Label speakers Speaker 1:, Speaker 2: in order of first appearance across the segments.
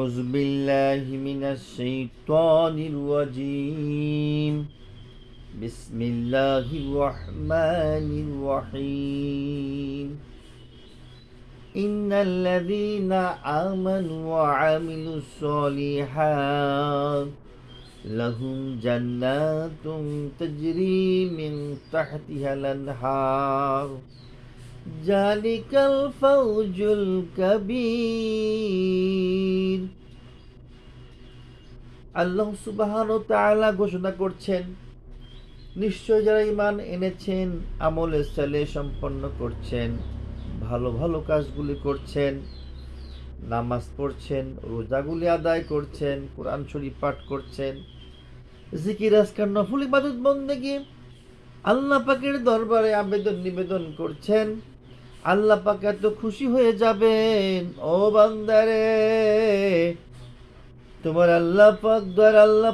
Speaker 1: أعوذ بالله من الشيطان الرجيم بسم الله الرحمن الرحيم إن الذين آمنوا وعملوا الصالحات لهم جنات تجري من تحتها الأنهار ذلك الفوز الكبير। আল্লাহ সুবহানাহু ওয়া তাআলা ঘোষণা করছেন, নিশ্চয় যারা ঈমান এনেছেন, আমলে সালেহ সম্পন্ন করছেন, ভালো ভালো কাজগুলি করছেন, নামাজ পড়ছেন, রোজাগুলি আদায় করছেন, কোরআন শরীফ পাঠ করছেন, জিকির আজকার নফল ইবাদত বন্দেগী আল্লাহ পাকের দরবারে আবেদন নিবেদন করছেন, আল্লাহ পাক এত খুশি হয়ে যাবেন, ও বান্দারে তোমার আল্লাহ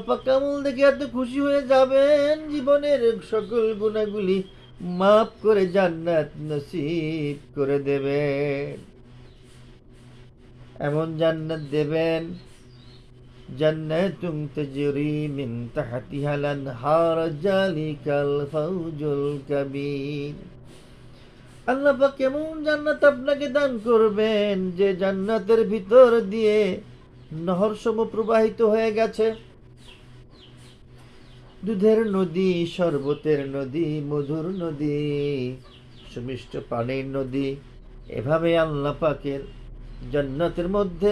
Speaker 1: পাক আমল দেখে এত খুশি হয়ে যাবেন, জীবনের সকল গুনাহগুলি মাফ করে জান্নাত নসিব করে দেবেন। এমন জান্নাত দেবেন, জান্নাতুন তাজরি মিন তাহতিহাল আনহার যালিকাল ফাওজুল কাবীর। আল্লাহ পাক কেমন জান্নাত আপনাকে দান করবেন যে জান্নাতের ভিতর দিয়ে নহর সমূহ প্রবাহিত হয়ে গেছে, দুধের নদী, শরবতের নদী, মধুর নদী, সুমিষ্ট পানির নদী। এভাবে আল্লাহ পাকের জান্নাতের মধ্যে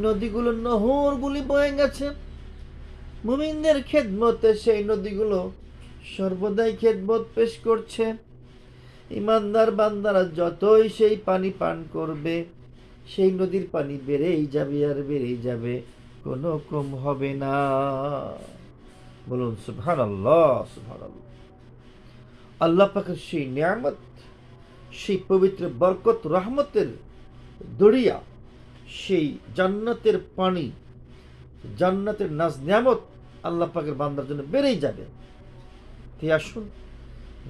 Speaker 1: নদীগুলো, নহরগুলি বয়ে গেছে। মুমিনদের খেদমতে সেই নদীগুলো সর্বদাই খেদমত পেশ করছে। ইমানদার বান্দারা যতই সেই পানি পান করবে, সেই নদীর পানি বেড়েই যাবে আর বেড়েই যাবে, কোনো কম হবে না। বলুন সুবহানাল্লাহ, সুবহানাল্লাহ। আল্লাহ পাকের সেই নিয়ামত, সেই পবিত্র বরকত রহমতের দরিয়া, সেই জান্নাতের পানি, জান্নাতের নাজ নিয়ামত আল্লাহ পাকের বান্দার জন্য বেড়েই যাবে। তাই আসুন,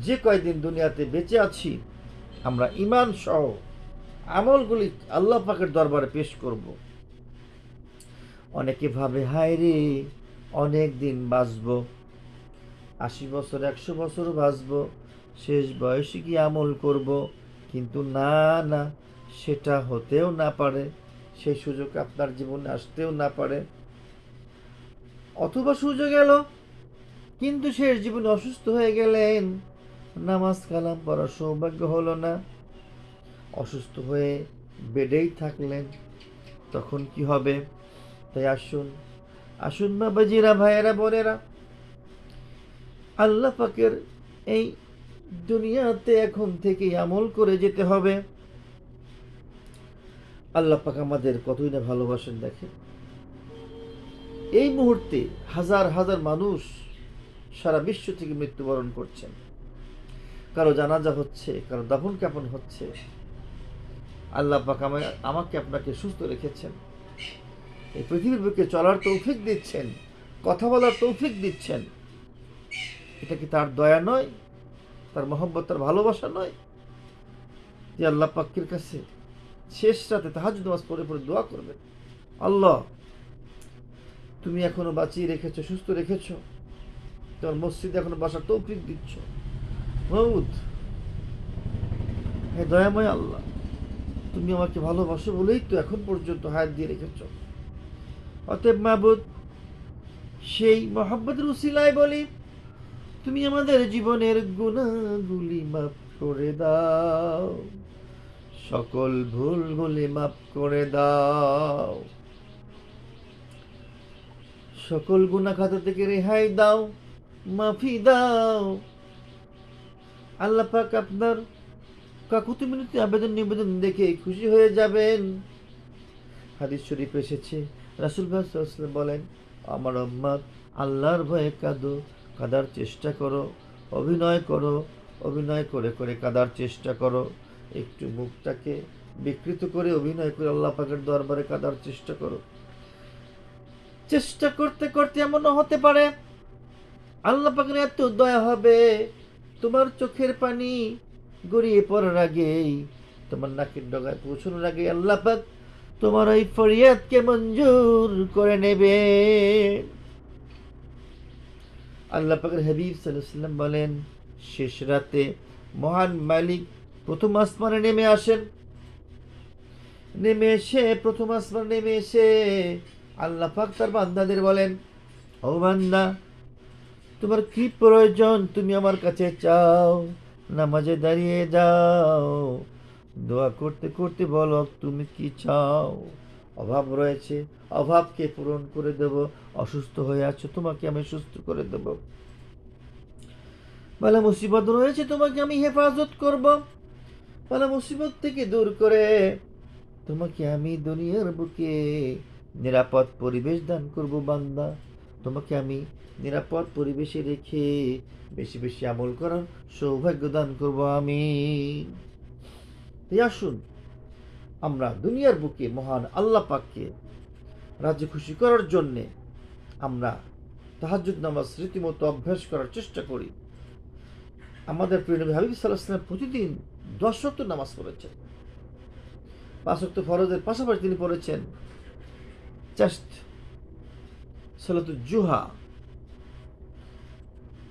Speaker 1: যে কয়দিন দুনিয়াতে বেঁচে আছি, আমরা ঈমান সহ আমলগুলি আল্লাহ পাকের দরবারে পেশ করব। অনেকে ভাবে, হায় রে অনেক দিন বাঁচব, 80 বছর 100 বছর বাঁচব, শেষ বয়সে কি আমল করব। কিন্তু না না, সেটা হতেও না পারে, সেই সুযোগ আপনার জীবনে আসতেও না পারে। অথবা সুযোগ এলো কিন্তু শেষ জীবনে অসুস্থ হয়ে গেলেন, নামাজ কালাম পড়ার সৌভাগ্য হলো না, অসুস্থ হয়ে বেডেই থাকলেন, তখন কি হবে? তাই আসুন আসুন বাবাজিরা, ভাইয়েরা, বোনেরা, আল্লাহ পাকের এই দুনিয়াতে এখন থেকেই আমল করে যেতে হবে। আল্লাহ পাক আমাদের কতই না ভালোবাসেন দেখেন। এই মুহূর্তে হাজার হাজার মানুষ সারা বিশ্ব থেকে মৃত্যুবরণ করছেন, কারো জানাজা হচ্ছে, কারো দাফন কাফন হচ্ছে। আল্লাহ পাক আমাকে আপনাকে সুস্থ রেখেছেন, এই পৃথিবীর বুকে চলার তৌফিক দিচ্ছেন, কথা বলার তৌফিক দিচ্ছেন। এটা কি তার দয়া নয়? তার মহব্বত, তার ভালোবাসা নয়? যে আল্লাহ পাকের কাছে শেষ রাতে তাহাজ্জুদ নামাজ পড়ে পড়ে দোয়া করবেন, আল্লাহ তুমি এখনো বাঁচিয়ে রেখেছো, সুস্থ রেখেছো, তোমার মসজিদে এখনো বাসার তৌফিক দিচ্ছ। মাবুদ, হে দয়াময় আল্লাহ, তুমি আমাকে ভালোবাসো বলেই তো এখন পর্যন্ত হায়াত দিয়ে রেখেছ। অতএব মাবুদ, সেই মহব্বতের উসিলায় বলি, তুমি আমাদের জীবনের গুনাহগুলি মাফ করে দাও, সকল ভুলগুলি মাফ করে দাও, সকল গুনাহ খাতা থেকে রেহাই দাও, মাফি দাও। আল্লাহ পাক আপনার কাকুতি মিনতি আবেদন নিবেদন দেখে খুশি হয়ে যাবেন। হাদিস শরীফ এসেছে, রাসূল সাল্লাল্লাহু আলাইহি ওয়াসাল্লাম বলেন, আমার উম্মত, আল্লাহর ভয়ে কাঁদো, কাঁদার চেষ্টা করো, অভিনয় করো, অভিনয় করে করে কাঁদার চেষ্টা করো। একটু মুখটাকে বিকৃত করে অভিনয় করে আল্লাহ পাকের দরবারে কাঁদার চেষ্টা করো। চেষ্টা করতে করতে এমনও হতে পারে আল্লাহ পাকের এত দয়া হবে, তোমার চোখের পানি গড়িয়ে পড়ার আগেই, তোমার নাকের ডগায় পৌঁছানোর আগে আল্লাহ পাক তোমার ওই ফরিয়াদকে মঞ্জুর করে নেবে। আল্লাহ পাকের হাবিব সাল্লাল্লাহু আলাইহি ওয়াসাল্লাম বলেন, শেষ রাতে মহান মালিক প্রথম আসমানে নেমে আসেন। প্রথম আসমানে নেমে এসে আল্লাহ পাক তার বান্দাদের বলেন, ও বান্দা, তোমার কি প্রয়োজন তুমি আমার কাছে চাও। নামাজে দাঁড়িয়ে যাও, দোয়া করতে করতে বলো তুমি কি চাও। অভাব রয়েছে, অভাবকে পূরণ করে দেব। অসুস্থ হয়ে আছো, তোমাকে আমি সুস্থ করে দেব। বালা মুসিবত রয়েছে, তোমাকে আমি হেফাজত করব। বালা মুসিবত থেকে দূর করে তোমাকে আমি দুনিয়ার বুকে নিরাপদ পরিবেশ দান করব বান্দা। তোমাকে আমি নিরাপদ পরিবেশে রেখে বেশি বেশি আমল করার সৌভাগ্য দান করব আমি। আসুন আমরা দুনিয়ার বুকে মহান আল্লাহ পাককে রাজি খুশি করার জন্যে আমরা তাহাজ্জুদ নামাজ রীতিমতো অভ্যাস করার চেষ্টা করি। আমাদের প্রিয় নবী হাবিব সাল্লাল্লাহু আলাইহি ওয়াসাল্লাম প্রতিদিন 10 ওয়াক্ত নামাজ পড়েছেন। 5 ওয়াক্ত ফরজের পাশাপাশি তিনি পড়েছেন চাশত, সালাতুল জুহা,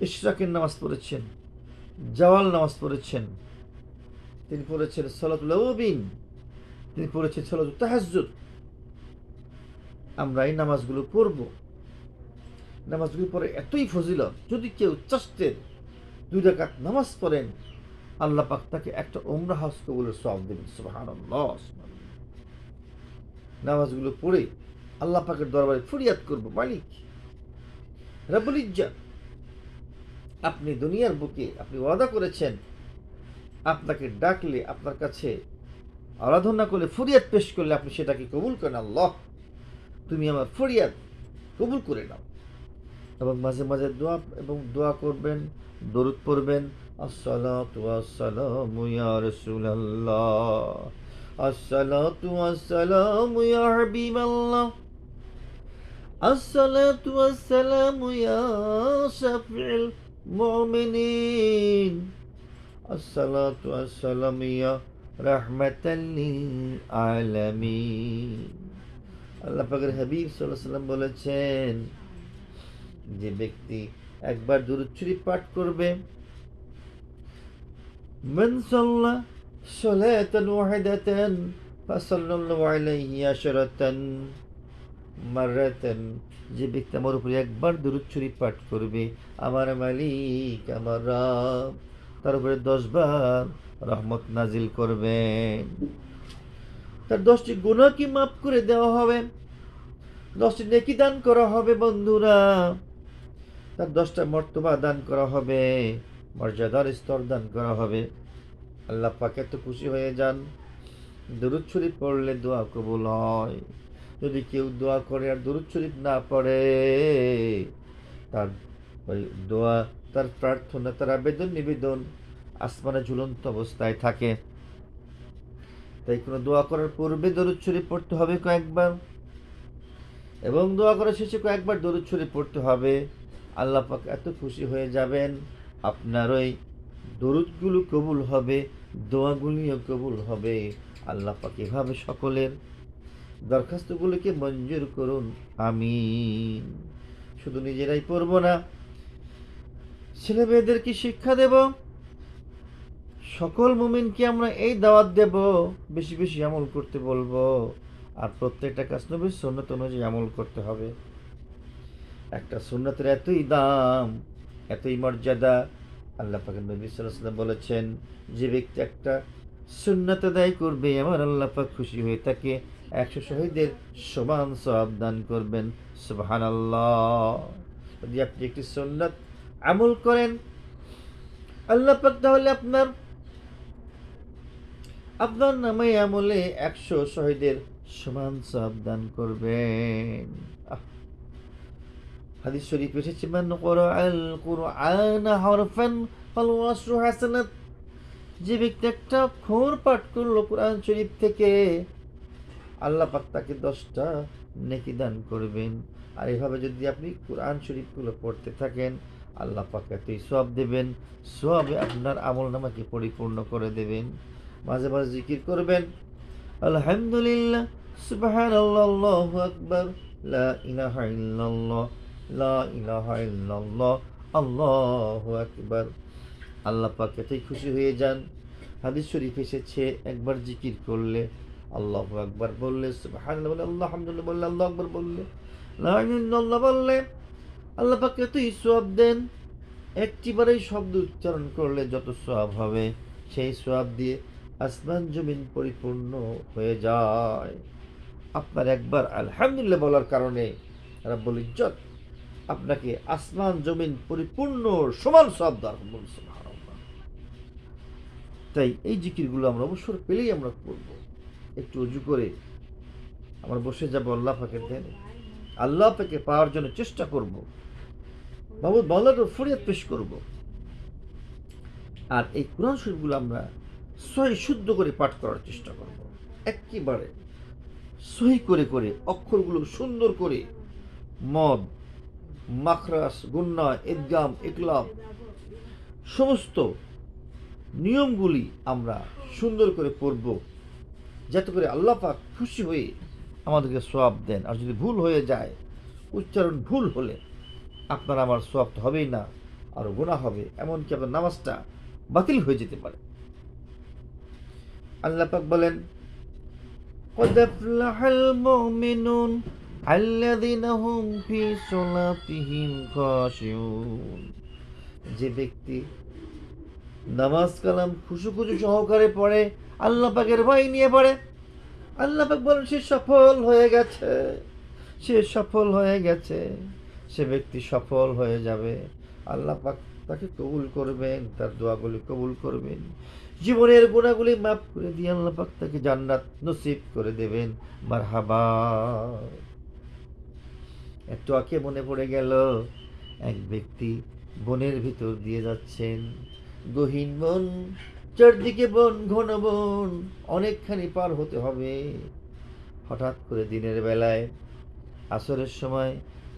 Speaker 1: ইশরাকের নামাজ পড়েছেন, জাওয়াল নামাজ পড়েছেন, তিনি পড়েছেন সালাতুল আওয়াবিন, তিনি পড়েছেন সালাতুল তাহাজ্জুদ। আমরা এই নামাজগুলো পড়ব। নামাজগুলো পড়ে এতই ফজিলত, যদি কেউ চাশতের 2 রাকাত নামাজ পড়েন, আল্লাহ পাক তাকে একটা উমরা হজ কবুলের সওয়াব দেবেন। সুবহানাল্লাহ। নামাজগুলো পড়ে আল্লাহ পাকের দরবারে ফরিয়াদ করব, মালিক রব্বুল ইজ্জত, আপনি দুনিয়ার বুকে আপনি ওয়াদা করেছেন, আপনাকে ডাকলে, আপনার কাছে আরাধনা করলে, ফরিয়াদ পেশ করলে আপনি সেটাকে কবুল করেন। আল্লাহ, তুমি আমার ফরিয়াদ কবুল করে নাও। এবং মাঝে মাঝে দোয়া করবেন, দরুদ পড়বেন। আসসালাতু ওয়াসসালামু ইয়া রাসূলুল্লাহ, আসসালাতু ওয়াসসালামু ইয়া হাবিবাল্লাহ, আসসালাতু ওয়াসসালামু ইয়া শাফিউল মুমিনিন, আসসালাতু ওয়াসসালামু ইয়া রাহমাতাল লিল আলামিন। আল্লাহ পাকের হাবিব সাল্লাল্লাহু আলাইহি ওয়াসাল্লাম বলেছেন, যে ব্যক্তি একবার দুরূদ শরীফ পাঠ করবে, মান সাল্লা সালাতান ওয়াহিদাতান ফাসাল্লাল্লাহু আলাইহি আশরাতান মাররাতান, যে ব্যক্তি আমার উপরে একবার দুরূদ শরীফ পাঠ করবে, আমার মালিক আমার রব তার উপরে 10 বার রহমত নাজিল করবেন। তার 10টি গুনাহ কি মাফ করে দেওয়া হবে, 10টি নেকি দান করা হবে বন্ধুরা, তার 10টা মর্তবা দান করা হবে, মর্যাদার স্তর দান করা হবে। আল্লাহ পাক এত খুশি হয়ে যান। দরুদ শরীফ পড়লে দোয়া কবুল হয়। যদি কেউ দোয়া করে আর দরুদ শরীফ না পড়ে, তার ওই দোয়া, তার প্রার্থনা, তার আবেদন নিবেদন আসমানে ঝুলন্ত অবস্থায় থাকে। তাই কোনো দোয়া করার পূর্বে দরুদ শরীফ পড়তে হবে কয়েকবার, এবং দোয়া করার শেষে কয়েকবার দরুদ শরীফ পড়তে হবে। আল্লাহ পাক এত খুশি হয়ে যাবেন, আপনার ওই দরুদগুলো কবুল হবে, দোয়াগুলিও কবুল হবে। আল্লাহ পাক এভাবে সকলের দরখাস্তগুলোকে মঞ্জুর করুন, আমিন। শুধু নিজেরাই পড়ব না, ছেলে মেয়েদেরকে শিক্ষা দেব, সকল মুমিনকে আমরা এই দাওয়াত দেব, বেশি বেশি আমল করতে বলবো। আর প্রত্যেকটা কাজ নবীর সুন্নাত অনুযায়ী আমল করতে হবে। একটা সুন্নাতের এতই দাম, এতই মর্যাদা। আল্লাহ পাক নবী সাল্লাল্লাহু আলাইহি ওয়াসাল্লাম বলেছেন, যে ব্যক্তি একটা সুন্নাত আদায় করবে, আমার আল্লাহ পাক খুশি হয়ে তাকে 100 শহীদের সমান সওয়াব দান করবেন। সুবহানাল্লাহ। যদি আপনি একটি সুন্নাত আমল করেন, আল্লাহ পাক তাহলে আপনার নামে আমলে 100 শহীদের সমান সওয়াব দান করবেন। হাদিস শরীফ এসেছে, মান ক্বরাআল কুরআনা হরফান ফালাহু আশরু হাসানাত, যে ব্যক্তি একটা অক্ষর পাঠ করলো কোরআন শরীফ থেকে, আল্লাহ পাক তাকে 10টা নেকি দান করবেন। আর এভাবে যদি আপনি কোরআন শরীফগুলো পড়তে থাকেন, আল্লাহ পাক এতই সওয়াব দেবেন, সওয়াবে আপনার আমলনামাকে পরিপূর্ণ করে দেবেন। মাঝে মাঝে জিকির করবেন, আলহামদুলিল্লাহ সুবহানাল্লাহ, আল্লাহু আকবার, লা ইলাহা ইল্লাল্লাহ, লা ইলাহা ইল্লাল্লাহ, আল্লাহু আকবার। আল্লাহ পাক এতেই খুশি হয়ে যান। হাদিস শরীফ এসেছে একবার জিকির করলে, আল্লাহু আকবার বললে, সুবহানাল্লাহ বললে, আল্লাহ হামদুলিল্লাহ বললে, আল্লাহু আকবার বললে, লা ইলাহা ইল্লাল্লাহ বললে, আল্লাহ পাক এতই সওয়াব দেন। একটিবারেই শব্দ উচ্চারণ করলে যত সওয়াব হবে, সেই সওয়াব দিয়ে আসমান জমিন পরিপূর্ণ হয়ে যায়। আপনার একবার আলহামদুলিল্লাহ বলার কারণে রাব্বুল ইজ্জত আপনাকে আসমান জমিন পরিপূর্ণ সমান সওয়াব দান করবেন। সুবহানাল্লাহ। তাই এই জিকিরগুলো আমরা অবসর পেলেই আমরা করব। একটু উজু করে আমরা বসে যাব আল্লাহ পাকের ধ্যানে, আল্লাহ পাকে পাওয়ার জন্য চেষ্টা করব, মাহবুব মাওলার ফরিয়াদ পেশ করব। আর এই কোরআন শরীফগুলো আমরা সহি শুদ্ধ করে পাঠ করার চেষ্টা করব, একেবারে সহি করে করে অক্ষরগুলো সুন্দর করে, মদ, মাখরাস, গুন্না, ইদগাম, ইকলাব সমস্ত নিয়মগুলি আমরা সুন্দর করে পড়ব, যাতে করে আল্লাহ পাক খুশি হয়ে আমাদেরকে সওয়াব দেন। আর যদি ভুল হয়ে যায়, উচ্চারণ ভুল হলে আপনার আমার সওয়াব তো হবেই না, আরও গুনাহ হবে, এমনকি আপনার নামাজটা বাতিল হয়ে যেতে পারে। আল্লাহ পাক বলেন, قد أفلح المؤمنون الذين هم في صلاتهم خاشعون। যে ব্যক্তি নামাজ কালাম খুশু খুশু সহকারে পড়ে, আল্লাহ পাকের ভয় নিয়ে পড়ে, আল্লাহ পাক বলেন সে সফল হয়ে গেছে, সে সফল হয়ে গেছে, সে ব্যক্তি সফল হয়ে যাবে। আল্লাহ পাক তাকে কবুল করবেন, তার দোয়াগুলি কবুল করবেন, জীবনের গুনাহগুলি মাফ করে দিয়ে আল্লাহ পাক তাকে জান্নাত নসিব করে দেবেন। মারহাবা। একটু আগে মনে পড়ে গেল, এক ব্যক্তি বনের ভিতর দিয়ে যাচ্ছেন, গহীন বন, চারদিকে বন, ঘন বন, অনেকখানি পার হতে হবে। হঠাৎ করে দিনের বেলায় আসরের সময়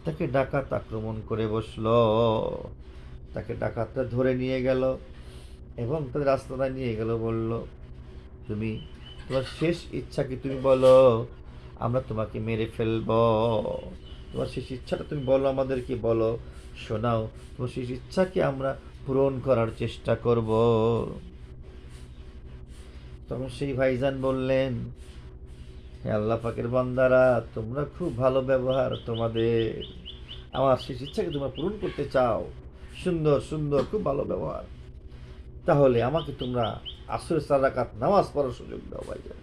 Speaker 1: তাকে ডাকাত আক্রমণ করে বসল। তাকে ডাকাতরা ধরে নিয়ে গেল এবং তাদের রাস্তায় নিয়ে গেল, বলল, তুমি তোমার শেষ ইচ্ছা কি তুমি বলো, আমরা তোমাকে মেরে ফেলব। তোমার শেষ ইচ্ছাটা তুমি বলো, আমাদেরকে বলো, শোনাও, তোমার শেষ ইচ্ছাকে আমরা পূরণ করার চেষ্টা করব। তখন সেই ভাইজান বললেন, হে আল্লাহ পাকের বান্দারা, তোমরা খুব ভালো ব্যবহার তোমাদের, আমার শেষ ইচ্ছাকে তোমরা পূরণ করতে চাও, সুন্দর সুন্দর, খুব ভালো ব্যবহার। তাহলে আমাকে তোমরা আসরে 4 রাকাত নামাজ পড়ার সুযোগ দাও ভাইজান,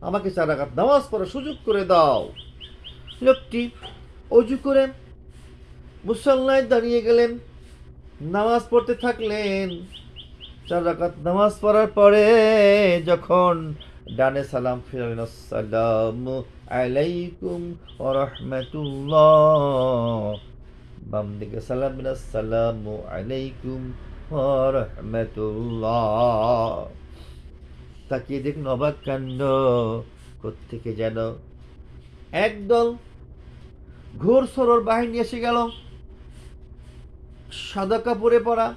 Speaker 1: আমাকে 4 রাকাত নামাজ পড়ার সুযোগ করে দাও। লোকটি অজু করে মুসল্লায় দাঁড়িয়ে গেলেন, নামাজ পড়তে থাকলেন। 4 রাকাত নামাজ পড়ার পরে যখন ডানে সালাম ফিরালেন, আসসালামু আলাইকুম ওয়া রাহমাতুল্লাহ, বাম দিকে সালাম দিলেন, আসসালামু আলাইকুম ওয়া রাহমাতুল্লাহ। তাকিয়ে দেখুন অবাক কাণ্ড, কোত্থেকে যেন একদল ঘোর সরর বাহিনী এসে গেল, সাদা কাপড়ে পরা,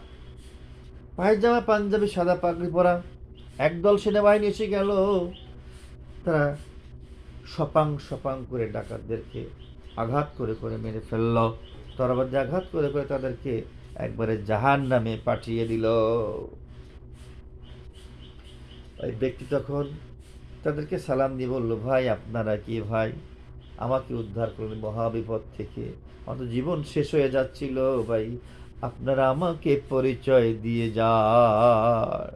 Speaker 1: পায়জামা পাঞ্জাবি, সাদা পাগড়ি পরা একদল সেনাবাহিনী এসে গেল। তারা সপাং সপাং করে ডাকাতদেরকে আঘাত করে করে মেরে ফেলল, তরবারি দিয়ে আঘাত করে করে তাদেরকে একবারে জাহান্নামে পাঠিয়ে দিল। ওই ব্যক্তি তখন তাদেরকে সালাম দিয়ে বলল, ভাই আপনারা কি, ভাই আমাকে উদ্ধার করলেন মহাবিপদ থেকে, আমার তো জীবন শেষ হয়ে যাচ্ছিল, ভাই আপনারা আমাকে পরিচয় দিয়ে যান।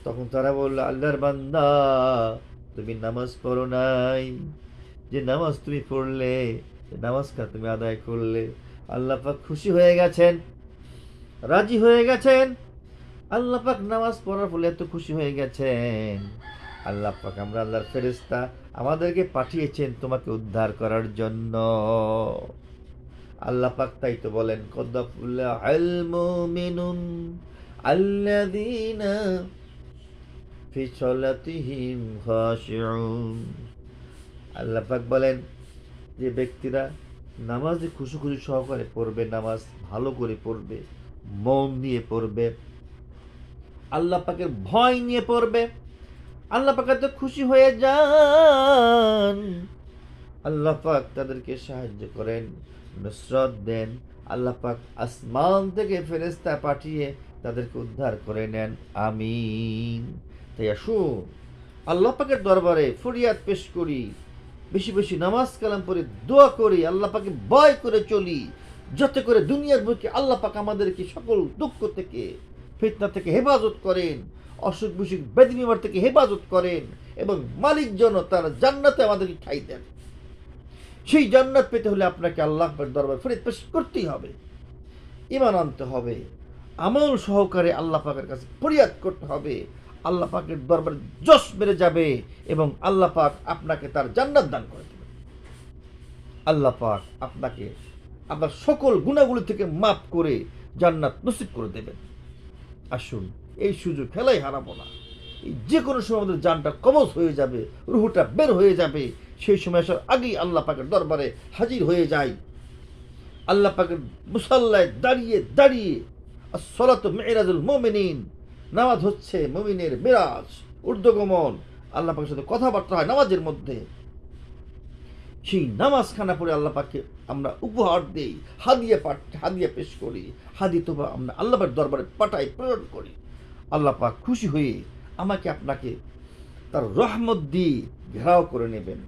Speaker 1: তখন তারা বলল, আল্লাহর বান্দা, তুমি নামাজ পড়ো নাই, যে নামাজ তুমি পড়লে, নামাজটা তুমি আদায় করলে, আল্লাহ পাক খুশি হয়ে গেছেন, রাজি হয়ে গেছেন। আল্লাহ পাক নামাজ পড়ার ফলে এত খুশি হয়ে গেছেন, আল্লাহ পাক, আমরা আল্লাহর ফেরেশতা, আমাদেরকে পাঠিয়েছেন তোমাকে উদ্ধার করার জন্য। আল্লাহ পাক তাই তো বলেন, কদ আফলাহাল মুমিনুন আল্লাযীনা ফি সালাতিহিম খাশিউন। আল্লাহ পাক বলেন, যে ব্যক্তিরা নামাজে খুশু খুশু সহকারে পড়বে, নামাজ ভালো করে পড়বে, মন দিয়ে পড়বে, আল্লাহ পাকের ভয় নিয়ে পড়বে, আল্লাহ পাক এত খুশি হয়ে যান, আল্লাহ পাক তাদেরকে সাহায্য করেন, নুসরত দেন। আল্লাহ পাক আসমান থেকে ফেরেশতা পাঠিয়ে তাদেরকে উদ্ধার করে নেন। আমিন। তাই আসুন আল্লাহ পাকের দরবারে ফরিয়াদ পেশ করি, বেশি বেশি নামাজ কালাম পড়ে দোয়া করি, আল্লাহ পাকে ভয় করে চলি, যাতে করে দুনিয়ার বুকে আল্লাহ পাক আমাদেরকে সকল দুঃখ থেকে, ফিতনা থেকে হেফাজত করেন, অসুখ বিসুখ ব্যাধি বিমার থেকে হেফাজত করেন, এবং মালিক যেন তার জান্নাতে আমাদেরকে ঠাঁই দেন। সেই জান্নাত পেতে হলে আপনাকে আল্লাহ পাকের দরবারে ফরিয়াদ পেশ করতেই হবে, ঈমান আনতে হবে, আমল সহকারে আল্লাহ পাকের কাছে ফরিয়াদ করতে হবে। আল্লাহ পাকের দরবারে যশ বেড়ে যাবে এবং আল্লাহ পাক আপনাকে তার জান্নাত দান করে দেবেন। আল্লাহ পাক আপনাকে আপনার সকল গুনাহগুলি থেকে মাফ করে জান্নাত নসিব করে দেবেন। আসুন এই সুযোগ খেলাই হারাবো না। এই যে কোনো সময় আমাদের জানটা কবজ হয়ে যাবে, রুহুটা বের হয়ে যাবে, সেই সময় আসার আগেই আল্লাহ পাকের দরবারে হাজির হয়ে যায়। আল্লাহ পাকের মুসাল্লায় দাঁড়িয়ে দাঁড়িয়ে আসসালাতু মিরাজুল মুমিনিন, নামাজ হচ্ছে মুমিনের মিরাজ, ঊর্ধ্বগমন। আল্লাহ পাকের সাথে কথাবার্তা হয় নামাজের মধ্যে। সেই নামাজখানা পড়ে আল্লাহ পাককে আমরা উপহার দেই, হাদিয়া পেশ করি, হাদি তোবা আমরা আল্লাহ পাকের দরবারে পাঠাই, প্রেরণ করি। আল্লাহ পাক খুশি হয়ে আমাকে আপনাকে তার রহমত দিয়ে ঘেরাও করে নেবেন।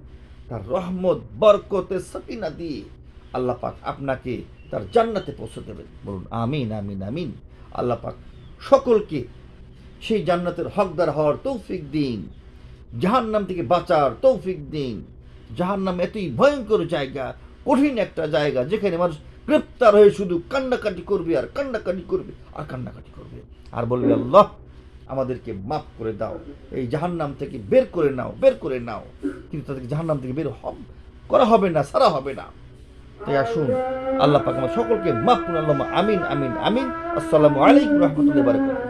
Speaker 1: তার রহমত বরকতে সাকিনা দিয়ে আল্লাহ পাক আপনাকে তার জান্নাতে পৌঁছে দেবেন। বলুন আমিন আমিন আমিন। আল্লাহ পাক সকলকে সেই জান্নাতের হকদার হওয়ার তৌফিক দিন, জাহান্নাম থেকে বাঁচার তৌফিক দিন। জাহান্নাম এতই ভয়ঙ্কর জায়গা, কঠিন একটা জায়গা, যেখানে মানুষ গ্রেপ্তার হয়ে শুধু কান্নাকাটি করবে আর কান্নাকাটি করবে আর কান্নাকাটি করবে, আর বলবে আল্লাহ আমাদেরকে মাফ করে দাও, এই জাহান্নাম থেকে বের করে নাও, বের করে নাও। কিন্তু তাদেরকে জাহান্নাম থেকে বের করা হবে না, সারা হবে না। তাই আসুন আল্লাহ পাক আমাদের সকলকে মাফ করুন। আল্লাহুম্মা আমিন আমিন আমিন। আসসালামু আলাইকুম ওয়া রাহমাতুল্লাহি ওয়া বারাকাতুহু।